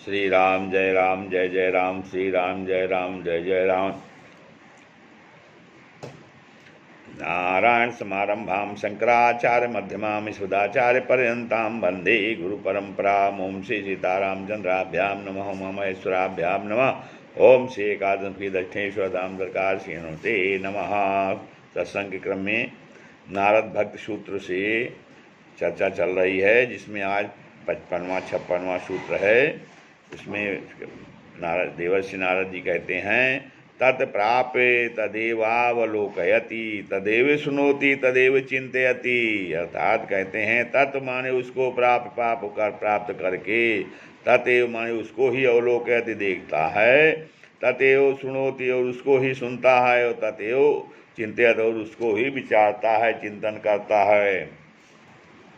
श्री राम जय जय राम, श्री राम जय जय राम। नारायण समारंभां शंकराचार्य मध्यमां सुधाचार्य पर्यंतां वंदे गुरु परंपराम्। ओम श्री सीतारामचंद्राभ्याम नमः, ओम महेश्वराभ्याम नमः। ओम श्री एकादशी दक्षिणेश्वर दामोदरकार श्रीनुते नमः। सत्संग के क्रम में नारद भक्त सूत्र से चर्चा चल रही है, जिसमें आज 55वां 56वां सूत्र है। उसमें देवर्षि नारद जी कहते हैं, तत् प्राप्य तदेवावलोकयति तदेव सुनोति तदेव चिंतयति। अर्थात कहते हैं तत् माने उसको प्राप्त करके, ततेव माने उसको ही अवलोकयति देखता है, ततेव सुनोति और उसको ही सुनता है, और ततेव चिंतयति और उसको ही विचारता है, चिंतन करता है।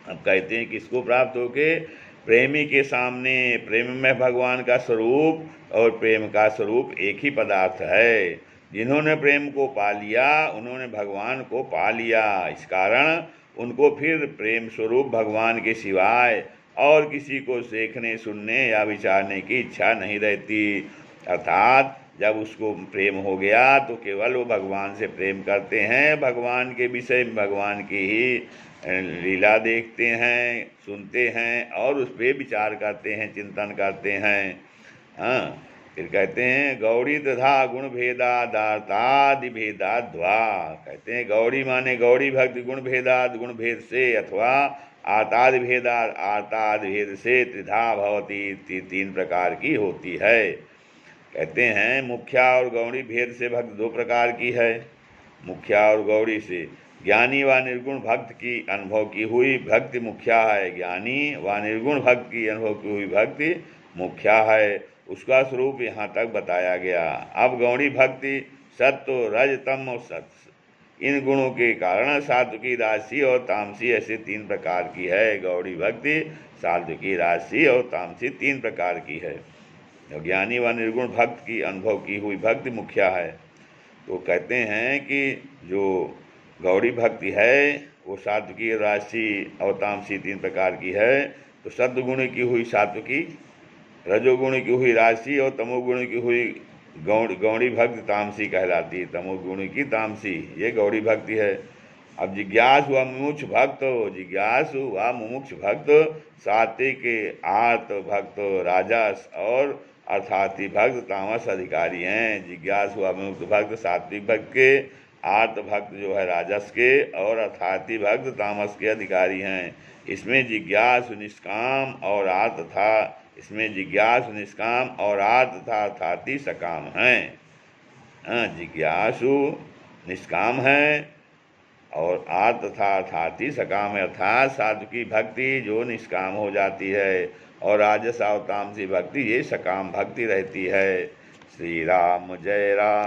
अब कहते हैं किसको प्राप्त होके? प्रेमी के सामने। प्रेम में भगवान का स्वरूप और प्रेम का स्वरूप एक ही पदार्थ है। जिन्होंने प्रेम को पा लिया उन्होंने भगवान को पा लिया। इस कारण उनको फिर प्रेम स्वरूप भगवान के सिवाय और किसी को देखने, सुनने या विचारने की इच्छा नहीं रहती। अर्थात जब उसको प्रेम हो गया तो केवल वो भगवान से प्रेम करते हैं, भगवान के विषय में भगवान की ही लीला देखते हैं, सुनते हैं और उस पर विचार करते हैं, चिंतन करते हैं। हाँ, फिर कहते हैं गौड़ी तथा गुण भेदादार्तादि भेदाद्वा। कहते हैं गौड़ी माने गौड़ी भक्ति गुण भेदाद गुण भेद से, अथवा आर्तादि भेदाद आर्तादि भेद से त्रिधा भवती, तीन प्रकार की होती है। कहते हैं मुख्या और गौड़ी भेद से भक्ति दो प्रकार की है। मुख्या और गौड़ी से ज्ञानी व निर्गुण भक्त की अनुभव की हुई भक्ति मुख्या है, ज्ञानी व निर्गुण भक्त की अनुभव की हुई भक्ति मुख्या है। उसका स्वरूप यहाँ तक बताया गया। अब गौड़ी भक्ति सत्व रज तम और सत्व, इन गुणों के कारण सात्विकी राशि और तामसी ऐसे तीन प्रकार की है। गौड़ी भक्ति सात्विकी राशि और तामसी तीन प्रकार की है। ज्ञानी व निर्गुण भक्त की अनुभव की हुई भक्ति मुख्या है। तो कहते हैं कि जो गौड़ी भक्ति है वो सात्विकी राशि और तामसी तीन प्रकार की है। तो सद्गुण की हुई सात्विकी, रजोगुण की हुई राशि और तमोगुण की हुई गौड़ी भक्ति तामसी कहलाती है। तमोगुण की तामसी, ये गौड़ी भक्ति है। अब जिज्ञासु व मुमुक्ष भक्त, जिज्ञासु व मुमुक्ष भक्त सात्विक आर्त भक्त राजस और अर्थाती भक्त तामस अधिकारी हैं। जिज्ञासु व मुमुक्ष भक्त सात्विक भक्त के, आर्त भक्त जो है राजस के, और अर्थाती भक्त तामस के अधिकारी हैं। इसमें जिज्ञासु निष्काम और आर्त था, इसमें जिज्ञासु निष्काम और आर्त था अर्थाती सकाम हैं। जिज्ञासु निष्काम है और आर्त तथा अर्थाती सकाम है। अर्थात सात्विकी भक्ति जो निष्काम हो जाती है और राजस और तामसी भक्ति ये सकाम भक्ति रहती है। श्री राम जय राम।